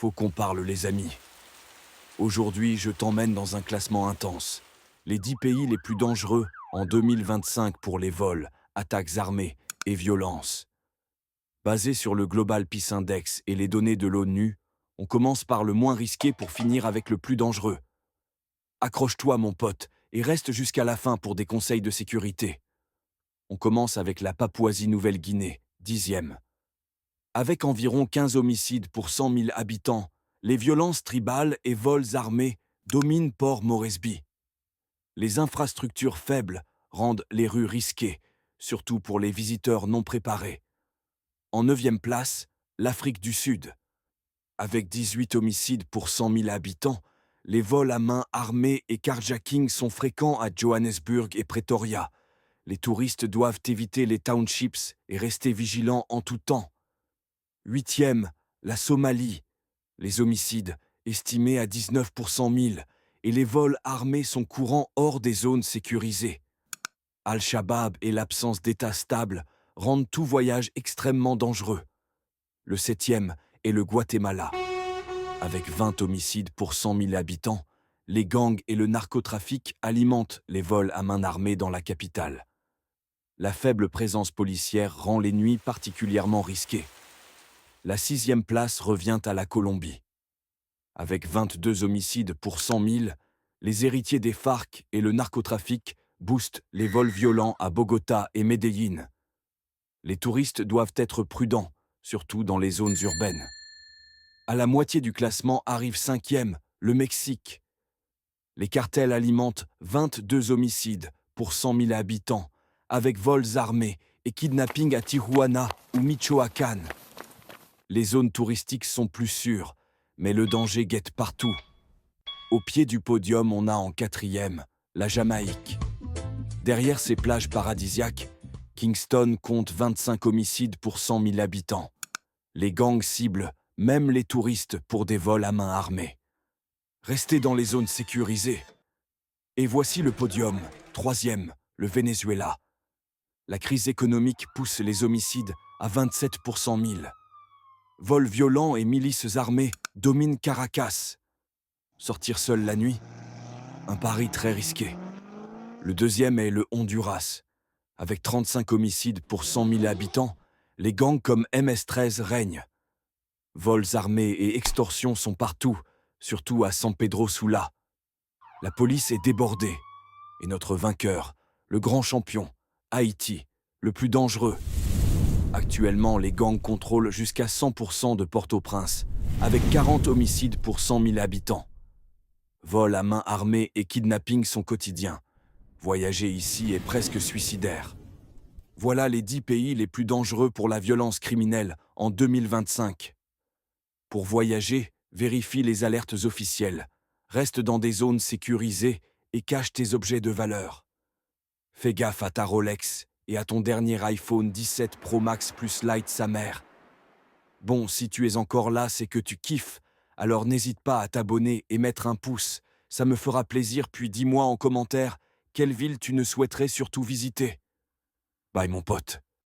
Faut qu'on parle, les amis. Aujourd'hui, je t'emmène dans un classement intense. Les 10 pays les plus dangereux en 2025 pour les vols, attaques armées et violences. Basé sur le Global Peace Index et les données de l'ONU, on commence par le moins risqué pour finir avec le plus dangereux. Accroche-toi, mon pote, et reste jusqu'à la fin pour des conseils de sécurité. On commence avec la Papouasie-Nouvelle-Guinée, 10e. Avec environ 15 homicides pour 100 000 habitants, les violences tribales et vols armés dominent Port Moresby. Les infrastructures faibles rendent les rues risquées, surtout pour les visiteurs non préparés. En 9e place, l'Afrique du Sud. Avec 18 homicides pour 100 000 habitants, les vols à main armés et carjacking sont fréquents à Johannesburg et Pretoria. Les touristes doivent éviter les townships et rester vigilants en tout temps. 8e, la Somalie. Les homicides, estimés à 19 pour 100 000, et les vols armés sont courants hors des zones sécurisées. Al-Shabaab et l'absence d'État stable rendent tout voyage extrêmement dangereux. Le 7e est le Guatemala. Avec 20 homicides pour 100 000 habitants, les gangs et le narcotrafic alimentent les vols à main armée dans la capitale. La faible présence policière rend les nuits particulièrement risquées. La 6e place revient à la Colombie. Avec 22 homicides pour 100 000, les héritiers des FARC et le narcotrafic boostent les vols violents à Bogota et Medellín. Les touristes doivent être prudents, surtout dans les zones urbaines. À la moitié du classement arrive 5e, le Mexique. Les cartels alimentent 22 homicides pour 100 000 habitants, avec vols armés et kidnappings à Tijuana ou Michoacán. Les zones touristiques sont plus sûres, mais le danger guette partout. Au pied du podium, on a en 4e, la Jamaïque. Derrière ces plages paradisiaques, Kingston compte 25 homicides pour 100 000 habitants. Les gangs ciblent même les touristes pour des vols à main armée. Restez dans les zones sécurisées. Et voici le podium, 3e, le Venezuela. La crise économique pousse les homicides à 27 pour 100 000. Vols violents et milices armées dominent Caracas. Sortir seul la nuit, un pari très risqué. Le 2e est le Honduras. Avec 35 homicides pour 100 000 habitants, les gangs comme MS-13 règnent. Vols armés et extorsions sont partout, surtout à San Pedro Sula. La police est débordée. Et notre vainqueur, le grand champion, Haïti, le plus dangereux. Actuellement, les gangs contrôlent jusqu'à 100% de Port-au-Prince, avec 40 homicides pour 100 000 habitants. Vols à main armée et kidnapping sont quotidiens. Voyager ici est presque suicidaire. Voilà les 10 pays les plus dangereux pour la violence criminelle en 2025. Pour voyager, vérifie les alertes officielles. Reste dans des zones sécurisées et cache tes objets de valeur. Fais gaffe à ta Rolex et à ton dernier iPhone 17 Pro Max Plus Lite sa mère. Bon, si tu es encore là, c'est que tu kiffes, alors n'hésite pas à t'abonner et mettre un pouce. Ça me fera plaisir, puis dis-moi en commentaire quelle ville tu ne souhaiterais surtout visiter. Bye mon pote.